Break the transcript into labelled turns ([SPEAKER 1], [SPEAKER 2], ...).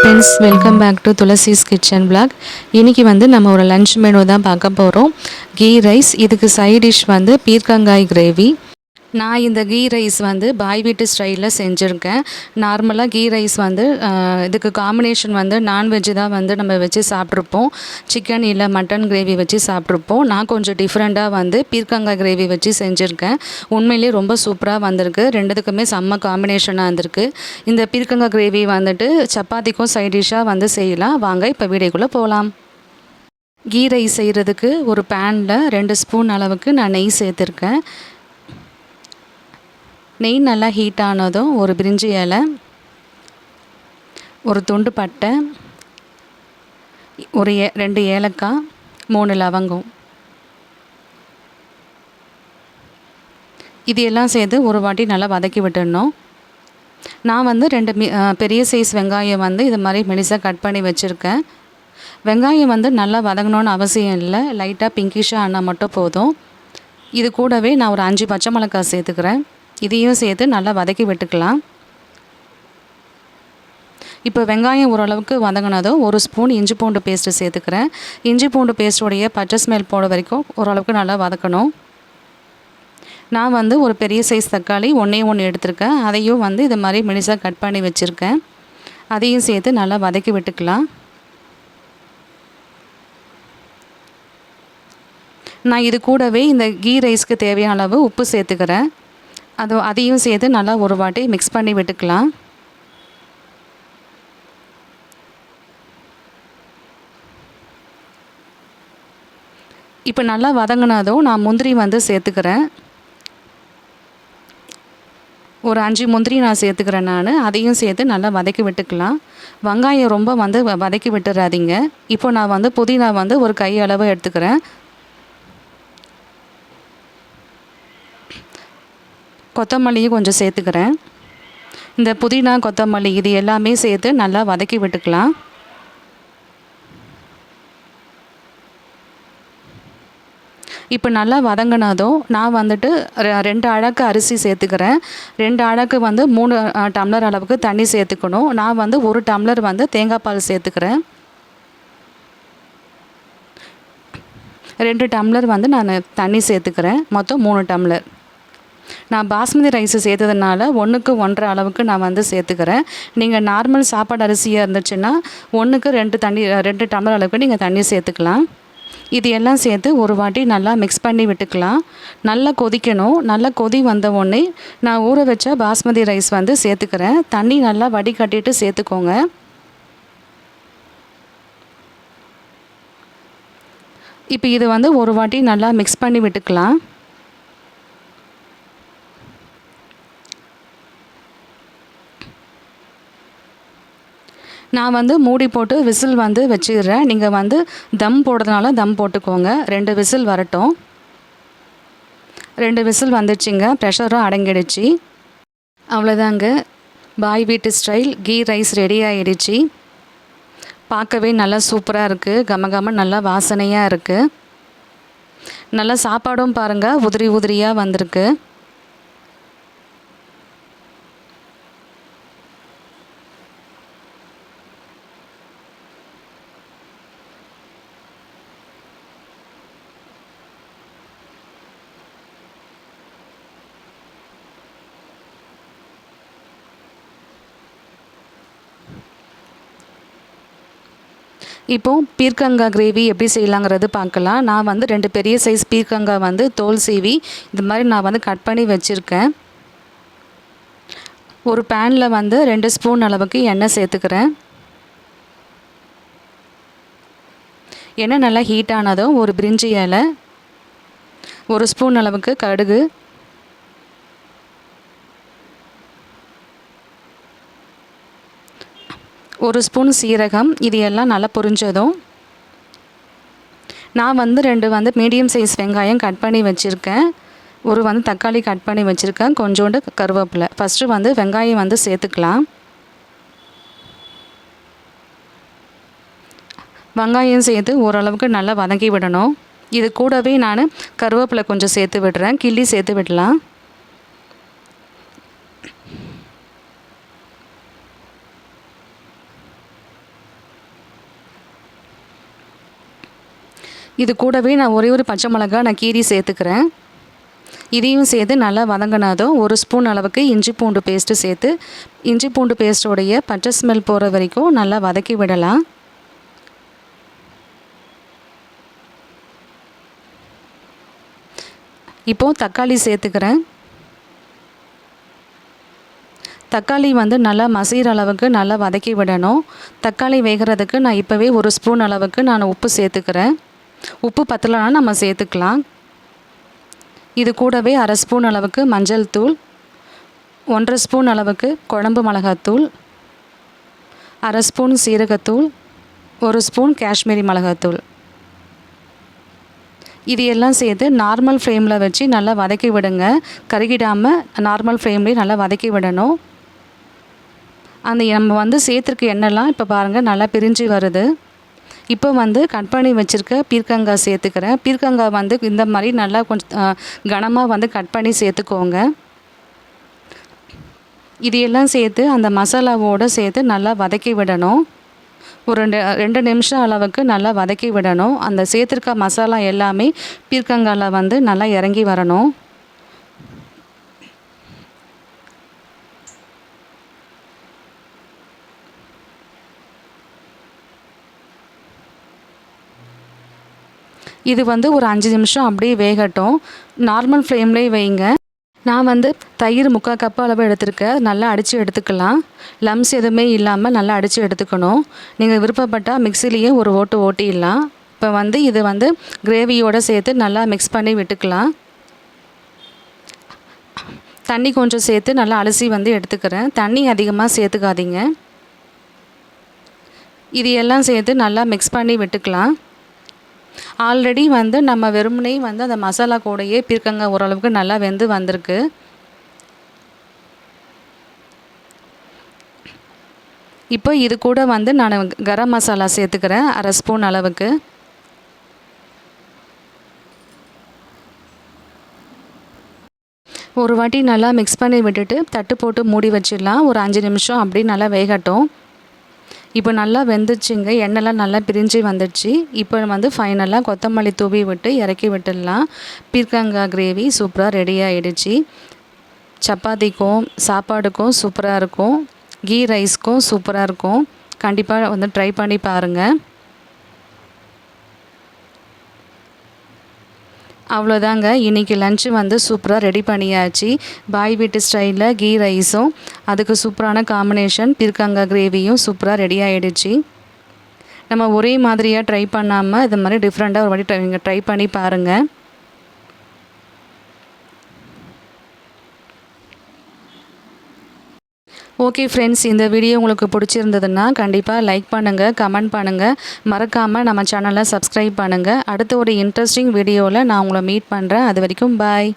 [SPEAKER 1] Friends, welcome back to Thulasi's kitchen blog. இன்றைக்கி நம்ம ஒரு லன்ச் மெனு தான் பார்க்க போகிறோம். கீ ரைஸ். இதுக்கு சைட் டிஷ் பீர்க்கங்காய் கிரேவி. நான் இந்த கீ ரைஸ் பாய் வீட்டு ஸ்டைலில் செஞ்சுருக்கேன். நார்மலாக கீ ரைஸ் இதுக்கு காம்பினேஷன் நான்வெஜ்ஜு தான் நம்ம வச்சு சாப்பிட்ருப்போம். சிக்கன் இல்லை மட்டன் கிரேவி வச்சு சாப்பிட்ருப்போம். நான் கொஞ்சம் டிஃப்ரெண்ட்டாக பீர்க்கங்காய் கிரேவி வச்சு செஞ்சுருக்கேன். உண்மையிலேயே ரொம்ப சூப்பராக வந்திருக்கு. ரெண்டுத்துக்குமே செம்ம காம்பினேஷனாக இருந்திருக்கு. இந்த பீர்க்கங்காய் கிரேவி சப்பாத்திக்கும் சைட் டிஷ்ஷாக செய்யலாம். வாங்க இப்போ வீடியோக்குள்ளே போகலாம். கீ ரைஸ் செய்கிறதுக்கு ஒரு பேனில் 2 ஸ்பூன் அளவுக்கு நான் நெய் சேர்த்துருக்கேன். நெய் நல்லா ஹீட் ஆனதும் ஒரு பிரிஞ்சி இலை, ஒரு துண்டு பட்டை, ஒரு 2 ஏலக்காய், 3 லவங்கம், இது எல்லாம் சேர்த்து ஒரு வாட்டி நல்லா வதக்கி விட்டுடணும். நான் 2 பெரிய சைஸ் வெங்காயம் இது மாதிரி மெலிசாக கட் பண்ணி வச்சுருக்கேன். வெங்காயம் நல்லா வதங்கணுன்னு அவசியம் இல்லை. லைட்டாக பிங்கிஷாக ஆனால் மட்டும் போதும். இது கூடவே நான் ஒரு 5 பச்சை மிளகாய் சேர்த்துக்கிறேன். இதையும் சேர்த்து நல்லா வதக்கி விட்டுக்கலாம். இப்போ வெங்காயம் ஓரளவுக்கு வதங்கினதும் ஒரு ஸ்பூன் இஞ்சி பூண்டு பேஸ்ட்டு சேர்த்துக்கிறேன். இஞ்சி பூண்டு பேஸ்ட்டோடைய பச்சை ஸ்மெல் போட வரைக்கும் ஓரளவுக்கு நல்லா வதக்கணும். நான் ஒரு பெரிய சைஸ் தக்காளி 1 எடுத்திருக்கேன். அதையும் இது மாதிரி மெலிசாக கட் பண்ணி வச்சுருக்கேன். அதையும் சேர்த்து நல்லா வதக்கி விட்டுக்கலாம். நான் இது கூடவே இந்த கீ ரைஸ்க்கு தேவையான அளவு உப்பு சேர்த்துக்கிறேன். அதையும் சேர்த்து நல்லா ஒரு வாட்டி மிக்ஸ் பண்ணி விட்டுக்கலாம். இப்போ நல்லா வதங்கினதும் நான் முந்திரி சேர்த்துக்கிறேன். ஒரு 5 முந்திரி நான் சேர்த்துக்கிறேன். அதையும் சேர்த்து நல்லா வதக்கி விட்டுக்கலாம். வெங்காயம் ரொம்ப வதக்கி விட்டுறாதீங்க. இப்போ நான் புதினா ஒரு கை அளவு எடுத்துக்கிறேன். கொத்தமல்லியும் கொஞ்சம் சேர்த்துக்கிறேன். இந்த புதினா கொத்தமல்லி இது எல்லாமே சேர்த்து நல்லா வதக்கி விட்டுக்கலாம். இப்போ நல்லா வதங்கினதும் நான் 2 அழகு அரிசி சேர்த்துக்கிறேன். 2 அழகு 3 டம்ளர் அளவுக்கு தண்ணி சேர்த்துக்கணும். நான் 1 டம்ளர் தேங்காய் பால் சேர்த்துக்கிறேன். 2 டம்ளர் நான் தண்ணி சேர்த்துக்கிறேன். மொத்தம் 3 டம்ளர். நான் பாஸ்மதி ரைஸு சேர்த்ததுனால 1க்கு 1.5 அளவுக்கு நான் சேர்த்துக்கிறேன். நீங்கள் நார்மல் சாப்பாடு அரிசியாக இருந்துச்சுன்னா 1க்கு 2 டம்ளர் அளவுக்கு நீங்கள் தண்ணி சேர்த்துக்கலாம். இது எல்லாம் சேர்த்து ஒரு வாட்டி நல்லா மிக்ஸ் பண்ணி விட்டுக்கலாம். நல்லா கொதிக்கணும். நல்லா கொதி வந்த உடனே நான் ஊற வச்ச பாஸ்மதி ரைஸ் சேர்த்துக்கிறேன். தண்ணி நல்லா வடிகட்டிட்டு சேர்த்துக்கோங்க. இப்போ இது ஒரு வாட்டி நல்லா மிக்ஸ் பண்ணி விட்டுக்கலாம். நான் மூடி போட்டு விசில் வச்சிடுறேன். நீங்கள் தம் போடுறதுனால தம் போட்டுக்கோங்க. 2 விசில் வரட்டும். 2 விசில் வந்துடுச்சிங்க. ப்ரெஷரும் அடங்கிடுச்சு. அவ்வளோதாங்க. பாய் வீட்டு ஸ்டைல் கீ ரைஸ் ரெடி ஆகிடுச்சு. பார்க்கவே நல்லா சூப்பராக இருக்குது. கம நல்லா வாசனையாக இருக்குது. நல்லா சாப்பாடும் பாருங்கள் உதிரி உதிரியாக வந்திருக்கு. இப்போது பீர்க்கங்காய் கிரேவி எப்படி செய்யலாங்கிறது பார்க்கலாம். நான் 2 பெரிய சைஸ் பீர்க்கங்காய் தோல் சீவி இது மாதிரி நான் கட் பண்ணி வச்சுருக்கேன். ஒரு பேனில் 2 ஸ்பூன் அளவுக்கு எண்ணெய் சேர்த்துக்கிறேன். எண்ணெய் நல்லா ஹீட் ஆனதும் ஒரு பிரிஞ்சி இலை, 1 ஸ்பூன் அளவுக்கு கடுகு, ஒரு ஸ்பூன் சீரகம், இது எல்லாம் நல்லா பொரிஞ்சதும் நான் 2 மீடியம் சைஸ் வெங்காயம் கட் பண்ணி வச்சுருக்கேன். ஒரு தக்காளி கட் பண்ணி வச்சுருக்கேன். கொஞ்சோண்டு கருவேப்பிலை. ஃபஸ்ட்டு வெங்காயம் சேர்த்துக்கலாம். வெங்காயம் சேர்த்து ஓரளவுக்கு நல்லா வதக்கி விடணும். இது கூடவே நான் கருவேப்பிலை கொஞ்சம் சேர்த்து விடுறேன். கிள்ளி சேர்த்து விடலாம். இது கூடவே நான் ஒரே ஒரு பச்சை மிளகாய் நான் கீரி சேர்த்துக்கிறேன். இதையும் சேர்த்து நல்லா வதங்கினதும் 1 ஸ்பூன் அளவுக்கு இஞ்சி பூண்டு பேஸ்ட்டு சேர்த்து இஞ்சி பூண்டு பேஸ்ட்டோடைய பச்சை ஸ்மெல் போகிற வரைக்கும் நல்லா வதக்கி விடலாம். இப்போது தக்காளி சேர்த்துக்கிறேன். தக்காளி வந்து நல்லா மசிகிற அளவுக்கு நல்லா வதக்கி விடணும். தக்காளி வேகிறதுக்கு நான் இப்போவே 1 ஸ்பூன் அளவுக்கு நான் உப்பு சேர்த்துக்கிறேன். உப்பு பத்தலைன்னா நம்ம சேர்த்துக்கலாம். இது கூடவே 1/2 ஸ்பூன் அளவுக்கு மஞ்சள் தூள், 1/2 ஸ்பூன் அளவுக்கு குழம்பு மிளகாத்தூள், 1/2 ஸ்பூன் சீரகத்தூள், 1 ஸ்பூன் காஷ்மீரி மிளகாத்தூள், இது எல்லாம் சேர்த்து நார்மல் ஃப்ளேமில் வச்சு நல்லா வதக்கி விடுங்க. கருகிடாமல் நார்மல் ஃப்ளேம்லேயே நல்லா வதக்கி விடணும். அந்த நம்ம வந்து சேர்த்துருக்க எண்ணெய்லாம் இப்போ பாருங்கள் நல்லா பிரிஞ்சு வருது. இப்போ வந்து கட் பண்ணி வச்சுருக்க பீர்க்கங்காய் சேர்த்துக்கிறேன். பீர்க்கங்காய் வந்து இந்த மாதிரி நல்லா கொஞ்சம் கனமாக வந்து கட் பண்ணி சேர்த்துக்கோங்க. இது எல்லாம் சேர்த்து அந்த மசாலாவோடு சேர்த்து நல்லா வதக்கி விடணும். ஒரு 2 நிமிஷம் அளவுக்கு நல்லா வதக்கி விடணும். அந்த சேர்த்துருக்க மசாலா எல்லாமே பீர்க்கங்காயில் வந்து நல்லா இறங்கி வரணும். இது வந்து ஒரு 5 நிமிஷம் அப்படியே வேகட்டும். நார்மல் ஃப்ளேம்லேயே வைங்க. நான் வந்து தயிர் 3/4 கப் அளவு எடுத்துருக்கேன். நல்லா அடித்து எடுத்துக்கலாம். லம்ஸ் எதுவுமே இல்லாமல் நல்லா அடித்து எடுத்துக்கணும். நீங்கள் விருப்பப்பட்டால் மிக்சிலேயே ஒரு ஓட்டு ஓட்டிடலாம். இப்போ வந்து இது வந்து கிரேவியோடு சேர்த்து நல்லா மிக்ஸ் பண்ணி விட்டுக்கலாம். தண்ணி கொஞ்சம் சேர்த்து நல்லா அலசி வந்து எடுத்துக்கிறேன். தண்ணி அதிகமாக சேர்த்துக்காதீங்க. இது எல்லாம் சேர்த்து நல்லா மிக்ஸ் பண்ணி விட்டுக்கலாம். ஆல்ரெடி வந்து நம்ம வெறுமனே வந்து அந்த மசாலா கூடயே பீர்க்கங்காய் ஓரளவுக்கு நல்லா வெந்து வந்திருக்கு. இப்போ இது கூட வந்து நான் கரம் மசாலா சேர்த்துக்கிறேன் 1/2 ஸ்பூன் அளவுக்கு. ஒரு வாட்டி நல்லா மிக்ஸ் பண்ணி விட்டுட்டு தட்டு போட்டு மூடி வச்சிடலாம். ஒரு 5 நிமிஷம் அப்படி நல்லா வேகட்டும். இப்போ நல்லா வெந்துச்சுங்க. எண்ணெய்லாம் நல்லா பிரிஞ்சு வந்துடுச்சு. இப்போ வந்து ஃபைனலாக கொத்தமல்லி தூவி விட்டு இறக்கி விட்டுடலாம். பீர்க்கங்காய் கிரேவி சூப்பராக ரெடி ஆகிடுச்சு. சப்பாத்திக்கும் சாப்பாடுக்கும் சூப்பராக இருக்கும். கீ ரைஸ்க்கும் சூப்பராக இருக்கும். கண்டிப்பாக வந்து ட்ரை பண்ணி பாருங்கள். அவ்வளோதாங்க, இன்றைக்கி லன்ச்சு வந்து சூப்பராக ரெடி பண்ணியாச்சு. பாய் வீட்டு ஸ்டைலில் கீ ரைஸும் அதுக்கு சூப்பரான காம்பினேஷன் பீர்க்கங்காய் கிரேவியும் சூப்பராக ரெடி ஆகிடுச்சு. நம்ம ஒரே மாதிரியாக ட்ரை பண்ணாமல் இது மாதிரி டிஃப்ரெண்ட்டாக ஒரு வாட்டி ட்ரை பண்ணி பாருங்கள். ஓகே ஃப்ரெண்ட்ஸ், இந்த வீடியோ உங்களுக்கு பிடிச்சிருந்ததுன்னா கண்டிப்பாக லைக் பண்ணுங்கள், கமெண்ட் பண்ணுங்கள், மறக்காமல் நம்ம சேனலை சப்ஸ்கிரைப் பண்ணுங்கள். அடுத்த ஒரு இன்ட்ரெஸ்டிங் வீடியோவில் நான் உங்களை மீட் பண்ணுறேன். அது வரைக்கும் பாய்.